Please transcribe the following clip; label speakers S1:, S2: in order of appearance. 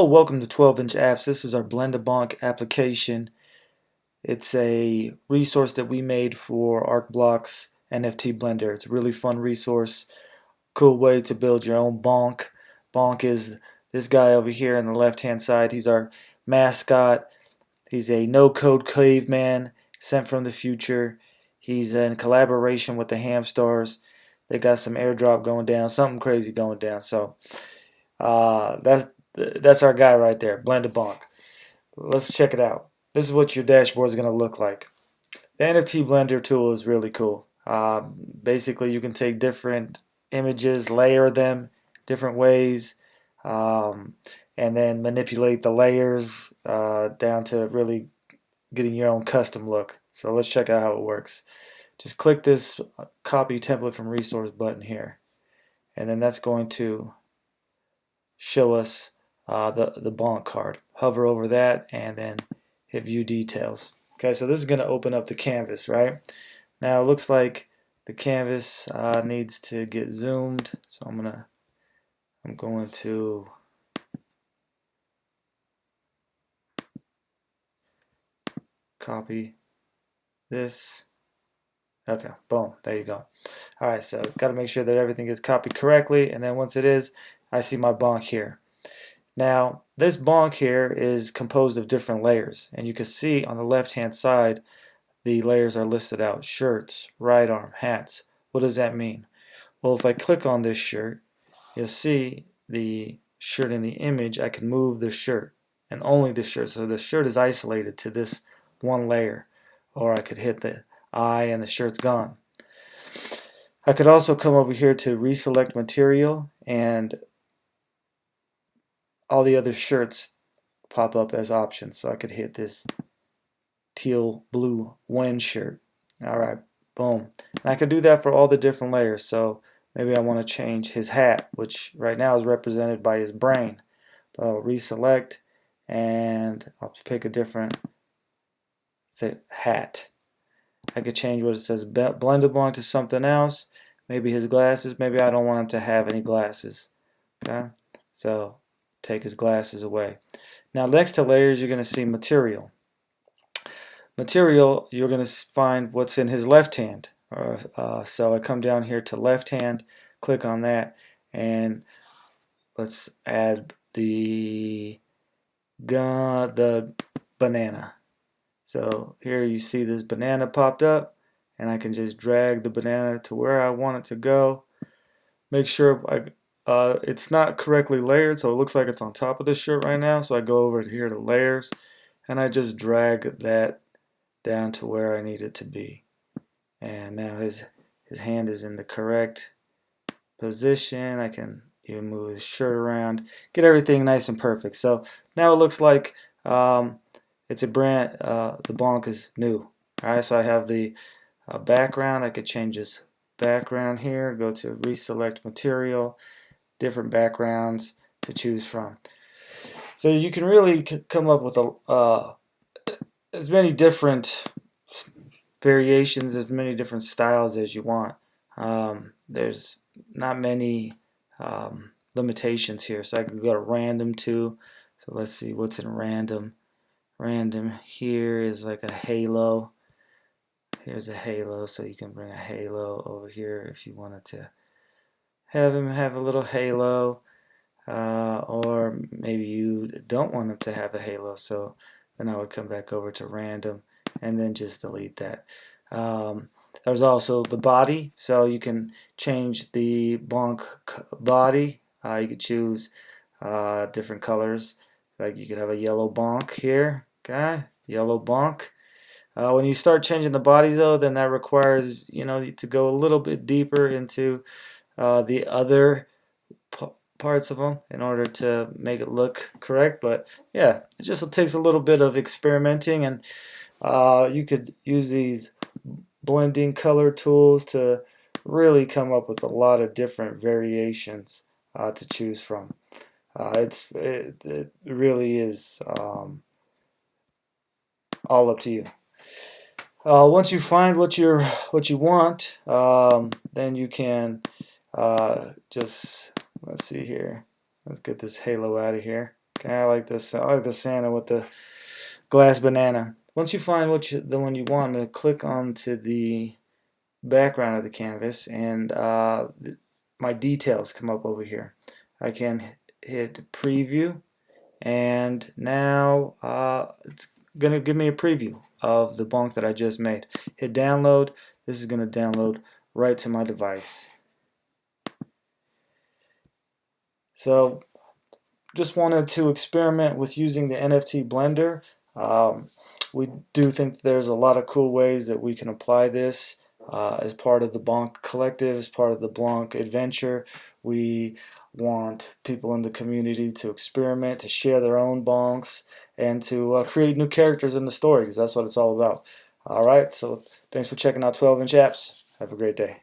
S1: Welcome to 12-inch apps. This is our Blend-A-Bahnk application. It's a resource that we made for Arcblock's NFT Blender. It's a really fun resource, cool way to build your own Bahnk. Bahnk is this guy over here on the left-hand side. He's our mascot. He's a no-code caveman sent from the future. He's in collaboration with the Hamstars. They got some airdrop going down, something crazy going down. So that's our guy right there, Blend-A-Bahnk. Let's check it out. This is what your dashboard is going to look like. The NFT Blender tool is really cool. Basically, you can take different images, layer them different ways, and then manipulate the layers down to really getting your own custom look. So let's check out how it works. Just click this copy template from resource button here, and then that's going to show us the Bahnk card. Hover over that and then hit view details. Okay, so this is going to open up the canvas, right? Now it looks like the canvas needs to get zoomed, so I'm going to copy this. Okay, boom, there you go. Alright, so got to make sure that everything is copied correctly, and then once it is, I see my Bahnk here. Now, this Bahnk here is composed of different layers, and you can see on the left-hand side, the layers are listed out. Shirts, right arm, hats. What does that mean? Well, if I click on this shirt, you'll see the shirt in the image. I can move the shirt, and only the shirt. So the shirt is isolated to this one layer, or I could hit the eye and the shirt's gone. I could also come over here to reselect material, and all the other shirts pop up as options. So I could hit this teal blue wind shirt. Alright, boom. And I could do that for all the different layers. So maybe I want to change his hat, which right now is represented by his brain. But I'll reselect and I'll pick a different hat. I could change what it says Blend-A-Bahnk to something else. Maybe his glasses. Maybe I don't want him to have any glasses. Okay, so take his glasses away. Now next to layers, you're going to see material. Material, you're going to find what's in his left hand. So I come down here to left hand, click on that, and let's add the banana. So here you see this banana popped up, and I can just drag the banana to where I want it to go. Make sure it's not correctly layered, so it looks like it's on top of the shirt right now. So I go over here to layers, and I just drag that down to where I need it to be. And now his hand is in the correct position. I can even move his shirt around, get everything nice and perfect. So now it looks like it's a brand, the Bahnk is new. Alright, so I have the background. I could change this background here, go to reselect material, different backgrounds to choose from. So you can really come up with as many different variations, as many different styles as you want. There's not many limitations here, so I could go to random too. So let's see what's in random. Random here is like a halo. Here's a halo, so you can bring a halo over here if you wanted to have him have a little halo, or maybe you don't want him to have a halo, so then I would come back over to random and then just delete that. There's also the body, so you can change the Bahnk body. You could choose different colors, like you could have a yellow Bahnk here. Okay, yellow Bahnk. When you start changing the bodies, though, then that requires to go a little bit deeper into the other parts of them in order to make it look correct. But yeah, it just takes a little bit of experimenting, and you could use these blending color tools to really come up with a lot of different variations to choose from. It really is all up to you. Once you find what you want, then you can just, let's see here. Let's get this halo out of here. I like this. I like the Santa with the glass banana. Once you find the one you want, I'm going to click onto the background of the canvas, and my details come up over here. I can hit preview, and now it's going to give me a preview of the Bahnk that I just made. Hit download. This is going to download right to my device. So just wanted to experiment with using the NFT Blender. We do think there's a lot of cool ways that we can apply this as part of the Bahnk collective, as part of the Bahnk adventure. We want people in the community to experiment, to share their own Bahnks, and to create new characters in the story, because that's what it's all about. Alright, so thanks for checking out 12-inch apps. Have a great day.